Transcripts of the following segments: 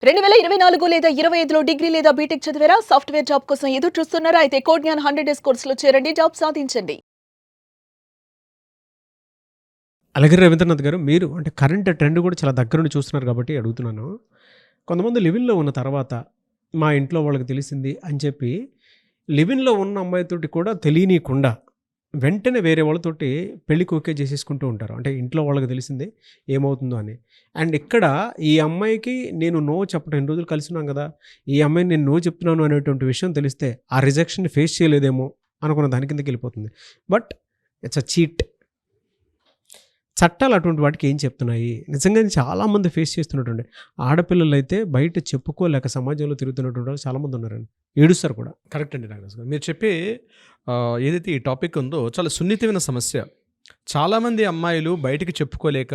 2024 లేదా 25లో డిగ్రీ లేదా బీటెక్ చదివారా? సాఫ్ట్‌వేర్ జాబ్ కోసం ఎదురు చూస్తున్నారా? అయితే కోడ్ జ్ఞాన్ 100 డేస్ కోర్సులో చేరండి. జాబ్ సాధించండి. అలాగే రవీంద్రనాథ్ గారు, మీరు అంటే కరెంట్ ట్రెండ్ కూడా చాలా దగ్గర నుండి చూస్తున్నారు కాబట్టి అడుగుతున్నాను. కొంతమంది లివిన్‌లో ఉన్న తర్వాత, మా ఇంట్లో వాళ్ళకి తెలిసింది అని చెప్పి, లివిన్‌లో ఉన్న అమ్మాయితోటి కూడా తెలియనీయకుండా, వెంటనే వేరే వాళ్ళతోటి పెళ్ళికి ఓకే చేసేసుకుంటూ ఉంటారు. అంటే ఇంట్లో వాళ్ళకి తెలిసింది ఏమవుతుందో అని. అండ్ ఇక్కడ ఈ అమ్మాయికి నేను నో చెప్పడం, ఎన్ని రోజులు కలిసున్నాం కదా, ఈ అమ్మాయిని నేను నో చెప్తున్నాను అనేటువంటి విషయం తెలిస్తే, ఆ రిజెక్షన్‌ని ఫేస్ చేయలేదేమో అనుకున్న దాని కిందకి వెళ్ళిపోతుంది. But it's a cheat. చట్టాలు అటువంటి వాటికి ఏం చెప్తున్నాయి? నిజంగానే చాలామంది ఫేస్ చేస్తున్నటువంటి ఆడపిల్లలైతే బయట చెప్పుకోలేక సమాజంలో తిరుగుతున్నటువంటి వాళ్ళు చాలామంది ఉన్నారండి. ఏడుస్తారు కూడా. కరెక్ట్ అండి నాగరాజు గారు. మీరు చెప్పే ఏదైతే ఈ టాపిక్ ఉందో చాలా సున్నితమైన సమస్య. చాలామంది అమ్మాయిలు బయటికి చెప్పుకోలేక,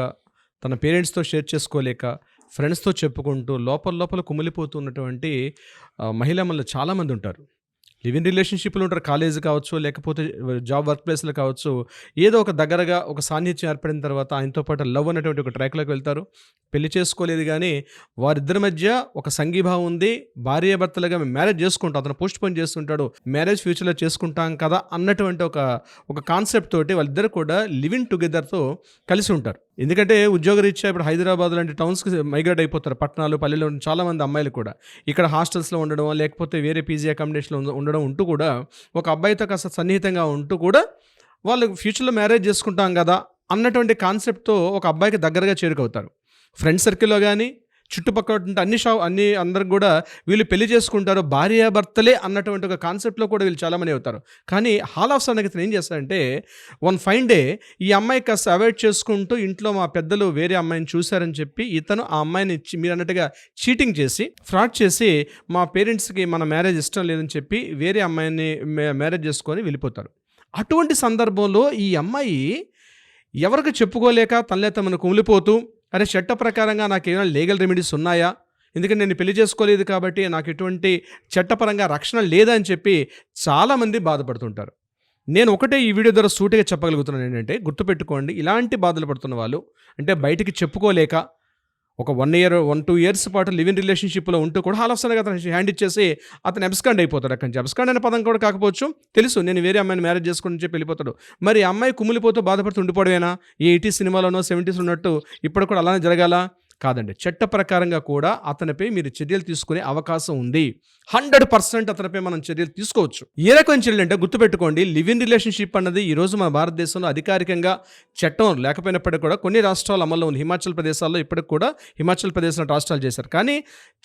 తన పేరెంట్స్‌తో షేర్ చేసుకోలేక, ఫ్రెండ్స్‌తో చెప్పుకుంటూ లోపల లోపల కుమిలిపోతున్నటువంటి మహిళలు చాలామంది ఉంటారు. లివ్ ఇన్ రిలేషన్‌షిప్‌లో ఉంటారు. కాలేజీ కావచ్చు, లేకపోతే జాబ్ వర్క్ ప్లేస్‌లో కావచ్చు. ఏదో ఒక దగ్గరగా ఒక సాన్నిధ్యం ఏర్పడిన తర్వాత ఆయనతో పాటు లవ్ అనేటువంటి ఒక ట్రాక్‌లోకి వెళ్తారు. పెళ్లి చేసుకోలేదు గానీ, వారిద్దరి మధ్య ఒక సంఘీభావం ఉంది. భార్యాభర్తలుగా మేము మ్యారేజ్ చేసుకుంటాం. అతను పోస్ట్‌పోన్ చేస్తుంటాడు. మ్యారేజ్ ఫ్యూచర్‌లో చేసుకుంటాం కదా అన్నటువంటి ఒక కాన్సెప్ట్ తోటి వాళ్ళిద్దరూ కూడా లివ్ ఇన్ టుగెదర్‌తో కలిసి ఉంటారు. ఎందుకంటే ఉద్యోగరీత్యా ఇప్పుడు హైదరాబాద్ లాంటి టౌన్స్‌కి మైగ్రేట్ అయిపోతారు. పట్టణాలు, పల్లెల్లో ఉన్న చాలామంది అమ్మాయిలు కూడా. ఇక్కడ హాస్టల్స్‌లో ఉండడం, లేకపోతే వేరే పీజీ అకామిడేషన్‌లో ఉండడం ఉంటూ కూడా, ఒక అబ్బాయితో కాస్త సన్నిహితంగా ఉంటూ కూడా, వాళ్ళు ఫ్యూచర్‌లో మ్యారేజ్ చేసుకుంటాం కదా అన్నటువంటి కాన్సెప్ట్‌తో ఒక అబ్బాయికి దగ్గరగా చేరుకవుతారు. ఫ్రెండ్ సర్కిల్‌లో కానీ, చుట్టుపక్కల అన్ని అందరికి కూడా వీళ్ళు పెళ్లి చేసుకుంటారు, భార్యాభర్తలే అన్నటువంటి ఒక కాన్సెప్ట్లో కూడా వీళ్ళు చాలామంది అవుతారు. కానీ హాల్ ఆఫ్ సడన్‌గా ఇతను ఏం చేస్తాడంటే, వన్ ఫైన్ డే ఈ అమ్మాయి కాస్త అవాయిడ్ చేసుకుంటూ, ఇంట్లో మా పెద్దలు వేరే అమ్మాయిని చూశారని చెప్పి ఇతను ఆ అమ్మాయిని మీరు అన్నట్టుగా చీటింగ్ చేసి, ఫ్రాడ్ చేసి, మా పేరెంట్స్కి మన మ్యారేజ్ ఇష్టం లేదని చెప్పి వేరే అమ్మాయిని మ్యారేజ్ చేసుకొని వెళ్ళిపోతారు. అటువంటి సందర్భంలో ఈ అమ్మాయి ఎవరికి చెప్పుకోలేక తనలే తమను కుమిలిపోతూ, అరే చట్ట ప్రకారంగా నాకు ఏమైనా లీగల్ రెమెడీస్ ఉన్నాయా, ఎందుకంటే నేను పెళ్లి చేసుకోలేదు కాబట్టి నాకు ఎటువంటి చట్టపరంగా రక్షణ లేదని చెప్పి చాలామంది బాధపడుతుంటారు. నేను ఒకటే ఈ వీడియో ద్వారా సూటిగా చెప్పగలుగుతున్నాను ఏంటంటే, గుర్తుపెట్టుకోండి, ఇలాంటి బాధలు పడుతున్న వాళ్ళు, అంటే బయటికి చెప్పుకోలేక ఒక 1-2 ఇయర్స్ పాటు లివ్ ఇన్ రిలేషన్షిప్లో ఉంటూ కూడా హాల్ ఆఫ్ సడన్‌గా అతను హ్యాండ్ ఇచ్చేసి అతను అబ్స్కాండ్ అయిపోతాడు. అక్కడి నుంచి అబ్స్కాండ్ అనే పదం కూడా కాకపోవచ్చు, తెలుసు నేను వేరే అమ్మాయిని మ్యారేజ్ చేసుకుని చెప్పి వెళ్ళిపోతాడు. మరి ఆ అమ్మాయి కుమిలిపోతూ బాధపడుతూ ఉండిపోవడమేనా? ఈ 80s సినిమాలోనో 70s ఉన్నట్టు ఇప్పుడు కూడా అలానే జరగాలా? కాదండి. చట్ట ప్రకారంగా కూడా అతనిపై మీరు చర్యలు తీసుకునే అవకాశం ఉంది. 100% అతనిపై మనం చర్యలు తీసుకోవచ్చు. ఏ రకమైన చర్యలు అంటే, గుర్తుపెట్టుకోండి, లివ్ ఇన్ రిలేషన్షిప్ అన్నది ఈరోజు మన భారతదేశంలో అధికారికంగా చట్టం లేకపోయినప్పటికీ కూడా కొన్ని రాష్ట్రాలు అమల్లో ఉంది. హిమాచల్ ప్రదేశాల్లో ఇప్పటికి కూడా హిమాచల్ ప్రదేశ్ లాంటి రాష్ట్రాలు చేశారు. కానీ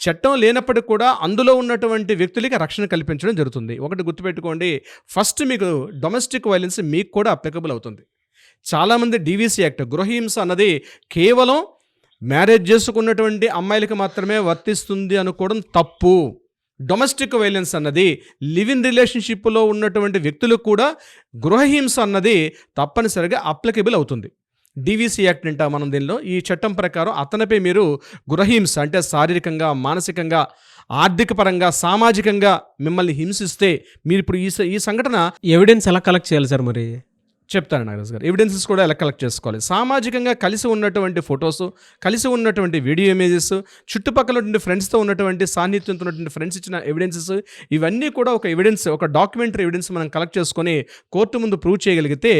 చట్టం లేనప్పటికీ కూడా అందులో ఉన్నటువంటి వ్యక్తులకి రక్షణ కల్పించడం జరుగుతుంది. ఒకటి గుర్తుపెట్టుకోండి, ఫస్ట్ మీకు డొమెస్టిక్ వైలెన్స్ మీకు కూడా అప్లికబుల్ అవుతుంది. చాలామంది డీవీసీ యాక్ట్, గృహహింస అన్నది కేవలం మ్యారేజ్ చేసుకున్నటువంటి అమ్మాయిలకు మాత్రమే వర్తిస్తుంది అనుకోవడం తప్పు. డొమెస్టిక్ వైలెన్స్ అన్నది లివ్ ఇన్ రిలేషన్షిప్లో ఉన్నటువంటి వ్యక్తులకు కూడా గృహహింస అన్నది తప్పనిసరిగా అప్లికబుల్ అవుతుంది. డీవీసీ యాక్ట్ అంటాం మనం దీనిలో. ఈ చట్టం ప్రకారం అతనిపై మీరు గృహహింస అంటే శారీరకంగా, మానసికంగా, ఆర్థిక పరంగా, సామాజికంగా మిమ్మల్ని హింసిస్తే, మీరు ఇప్పుడు ఈ సంఘటన ఎవిడెన్స్ ఎలా కలెక్ట్ చేయాలి సార్ మరి? చెప్తాను నాగరాజు గారు. ఎవిడెన్సెస్ కూడా ఎలా కలెక్ట్ చేసుకోవాలి? సామాజికంగా కలిసి ఉన్నటువంటి ఫొటోస్, కలిసి ఉన్నటువంటి వీడియో ఇమేజెస్, చుట్టుపక్కల ఉన్నటువంటి ఫ్రెండ్స్తో ఉన్నటువంటి సాన్నిధ్యంతో ఉన్నటువంటి ఫ్రెండ్స్ ఇచ్చిన ఎవిడెన్సెస్, ఇవన్నీ కూడా ఒక ఎవిడెన్స్, ఒక డాక్యుమెంటరీ ఎవిడెన్స్ మనం కలెక్ట్ చేసుకొని కోర్టు ముందు ప్రూవ్ చేయగలిగితే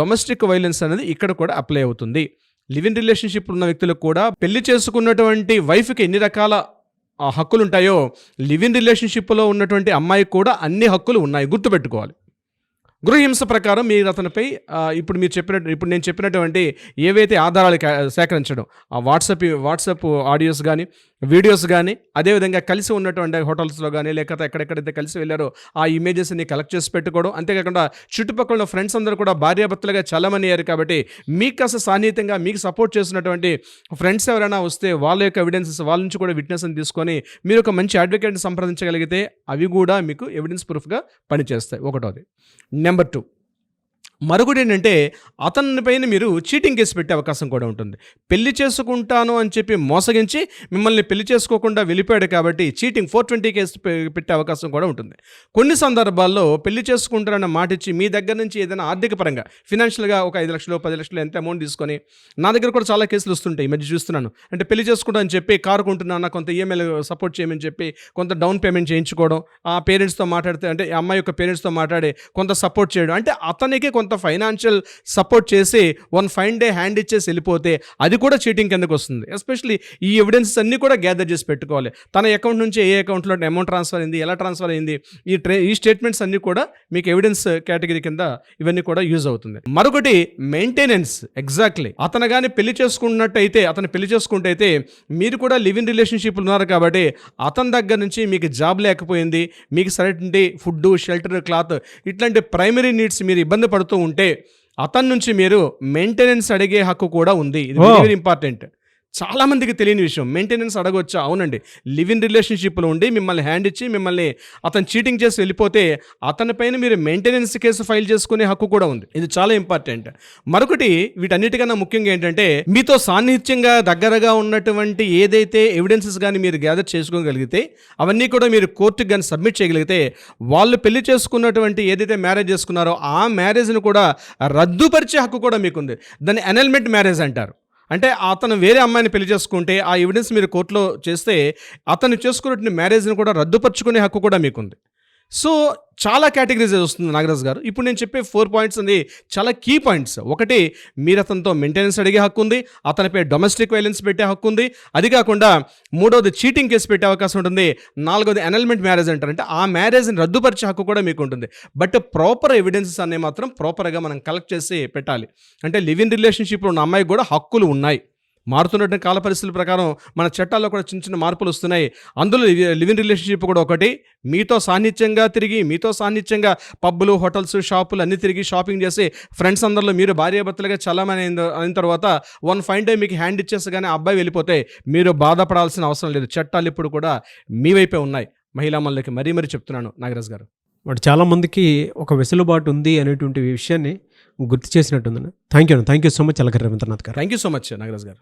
డొమెస్టిక్ వైలెన్స్ అనేది ఇక్కడ కూడా అప్లై అవుతుంది. లివ్ ఇన్ రిలేషన్షిప్ ఉన్న వ్యక్తులకు కూడా పెళ్లి చేసుకున్నటువంటి వైఫ్కి ఎన్ని రకాల హక్కులు ఉంటాయో, లివ్ ఇన్ రిలేషన్షిప్లో ఉన్నటువంటి అమ్మాయికి కూడా అన్ని హక్కులు ఉన్నాయి. గుర్తుపెట్టుకోవాలి. గృహహింస ప్రకారం మీరు అతనిపై ఇప్పుడు నేను చెప్పినటువంటి ఏవైతే ఆధారాలు సేకరించడం, ఆ వాట్సాప్ ఆడియోస్ కానీ, వీడియోస్ కానీ, అదేవిధంగా కలిసి ఉన్నటువంటి హోటల్స్లో కానీ, లేకపోతే ఎక్కడెక్కడైతే కలిసి వెళ్ళారో ఆ ఇమేజెస్ని కలెక్ట్ చేసి పెట్టుకోవడం. అంతేకాకుండా చుట్టుపక్కల ఫ్రెండ్స్ అందరూ కూడా భార్యాభర్తలుగా చలమని అయ్యారు కాబట్టి, మీకు కాస్త సాన్నిహితంగా మీకు సపోర్ట్ చేస్తున్నటువంటి ఫ్రెండ్స్ ఎవరైనా వస్తే వాళ్ళ యొక్క ఎవిడెన్సెస్, వాళ్ళ నుంచి కూడా విట్నెస్ని తీసుకొని మీరు ఒక మంచి అడ్వకేట్ని సంప్రదించగలిగితే అవి కూడా మీకు ఎవిడెన్స్ ప్రూఫ్గా పనిచేస్తాయి. ఒకటోది. నెంబర్ 2, మరొకటి ఏంటంటే అతని పైన మీరు చీటింగ్ కేసు పెట్టే అవకాశం కూడా ఉంటుంది. పెళ్లి చేసుకుంటాను అని చెప్పి మోసగించి మిమ్మల్ని పెళ్లి చేసుకోకుండా వెళ్ళిపోయాడు కాబట్టి చీటింగ్ 420 కేసు పెట్టే అవకాశం కూడా ఉంటుంది. కొన్ని సందర్భాల్లో పెళ్లి చేసుకుంటారన్న మాట ఇచ్చి మీ దగ్గర నుంచి ఏదైనా ఆర్థిక పరంగా ఫినాన్షియల్గా ఒక 5 లక్షలు 10 లక్షలు ఎంత అమౌంట్ తీసుకొని, నా దగ్గర కూడా చాలా కేసులు వస్తుంటాయి ఈ మధ్య చూస్తున్నాను. అంటే పెళ్లి చేసుకుంటా అని చెప్పి కారు కొంటున్నా కొంత ఈఎంఐలు సపోర్ట్ చేయమని చెప్పి కొంత డౌన్ పేమెంట్ చేయించుకోవడం, ఆ పేరెంట్స్తో మాట్లాడితే అంటే అమ్మాయి యొక్క పేరెంట్స్తో మాట్లాడి కొంత సపోర్ట్ చేయడం, అంటే అతనికి కొంత ఫైనాన్షియల్ సపోర్ట్ చేసి వన్ ఫైన్ డే హ్యాండ్ ఇచ్చేసి వెళ్ళిపోతే అది కూడా చీటింగ్ కిందకు వస్తుంది. ఎస్పెషల్లీ ఈ ఎవిడెన్సెస్ అన్నీ కూడా గ్యాదర్ చేసి పెట్టుకోవాలి. తన అకౌంట్ నుంచి ఏ అకౌంట్లో అమౌంట్ ట్రాన్స్ఫర్ అయింది, ఎలా ట్రాన్స్ఫర్ అయింది, ఈ స్టేట్మెంట్స్ అన్నీ కూడా మీకు ఎవిడెన్స్ కేటగిరీ కింద ఇవన్నీ కూడా యూజ్ అవుతుంది. మరొకటి మెయింటెనెన్స్. ఎగ్జాక్ట్లీ అతను కానీ పెళ్లి చేసుకున్నట్టయితే, అతను పెళ్లి చేసుకుంటే అయితే మీరు కూడా లివ్ ఇన్ రిలేషన్షిప్ ఉన్నారు కాబట్టి అతని దగ్గర నుంచి మీకు జాబ్ లేకపోయింది, మీకు సరైన ఫుడ్, షెల్టర్, క్లాత్ ఇట్లాంటి ప్రైమరీ నీడ్స్ మీరు ఇబ్బంది పడుతూ ఉంటే అతని నుంచి మీరు మెయింటెనెన్స్ అడిగే హక్కు కూడా ఉంది. ఇది వెరీ ఇంపార్టెంట్. చాలా మందికి తెలియని విషయం. మెయింటెనెన్స్ అడగొచ్చా? అవునండి. లివ్ ఇన్ రిలేషన్షిప్లో ఉండి మిమ్మల్ని హ్యాండ్ ఇచ్చి మిమ్మల్ని అతను చీటింగ్ చేసి వెళ్ళిపోతే అతని పైన మీరు మెయింటెనెన్స్ కేసు ఫైల్ చేసుకునే హక్కు కూడా ఉంది. ఇది చాలా ఇంపార్టెంట్. మరొకటి వీటన్నిటికన్నా ముఖ్యంగా ఏంటంటే మీతో సాన్నిహిత్యంగా దగ్గరగా ఉన్నటువంటి ఏదైతే ఎవిడెన్సెస్ కానీ మీరు గ్యాదర్ చేసుకోగలిగితే అవన్నీ కూడా మీరు కోర్టుకి కానీ సబ్మిట్ చేయగలిగితే వాళ్ళు పెళ్లి చేసుకున్నటువంటి ఏదైతే మ్యారేజ్ చేసుకున్నారో ఆ మ్యారేజ్ను కూడా రద్దుపరిచే హక్కు కూడా మీకుంది. దాన్ని అనల్మెంట్ మ్యారేజ్ అంటారు. అంటే అతను వేరే అమ్మాయిని పెళ్లి చేసుకుంటే ఆ ఎవిడెన్స్ మీరు కోర్టులో చేస్తే అతను చేసుకున్నటువంటి మ్యారేజ్ని కూడా రద్దుపరుచుకునే హక్కు కూడా మీకుంది. సో చాలా కేటగిరీస్ వస్తుంది నాగరాజ్ గారు. ఇప్పుడు నేను చెప్పే 4 పాయింట్స్ అనేది చాలా కీ పాయింట్స్. ఒకటి, మీరు అతనితో మెయింటెనెన్స్ అడిగే హక్కు ఉంది, అతనిపై డొమెస్టిక్ వైలెన్స్ పెట్టే హక్కు ఉంది, అది కాకుండా మూడోది చీటింగ్ కేసు పెట్టే అవకాశం ఉంటుంది, నాలుగోది అనల్మెంట్ మ్యారేజ్ అంటారు, అంటే ఆ మ్యారేజ్ని రద్దుపరిచే హక్కు కూడా మీకు ఉంటుంది. బట్ ప్రాపర్ ఎవిడెన్సెస్ అనేవి మాత్రం ప్రాపర్గా మనం కలెక్ట్ చేసి పెట్టాలి. అంటే లివ్ ఇన్ రిలేషన్షిప్లో ఉన్న అమ్మాయికి కూడా హక్కులు ఉన్నాయి. మారుతున్నటువంటి కాల పరిస్థితుల ప్రకారం మన చట్టాల్లో కూడా చిన్న చిన్న మార్పులు వస్తున్నాయి. అందులో లివ్ ఇన్ రిలేషన్షిప్ కూడా ఒకటి. మీతో సాన్నిధ్యంగా తిరిగి, మీతో సాన్నిధ్యంగా పబ్బులు, హోటల్స్, షాపులు అన్నీ తిరిగి షాపింగ్ చేసి ఫ్రెండ్స్ అందరిలో మీరు భార్యాభర్తలుగా చలామణి అయిన తర్వాత వన్ ఫైన్ డే మీకు హ్యాండ్ ఇచ్చేసి కానీ అబ్బాయి వెళ్ళిపోతే మీరు బాధపడాల్సిన అవసరం లేదు. చట్టాలు ఇప్పుడు కూడా మీ వైపే ఉన్నాయి. మహిళా మనులకి మరీ మరీ చెప్తున్నాను నాగరాజ్ గారు. వాడు చాలామందికి ఒక వెసులుబాటు ఉంది అనేటువంటి విషయాన్ని గుర్తు చేసినట్టుందండి. Thank you so much Alagar Ravindranath గారు. Thank you so much Nagaraj గారు.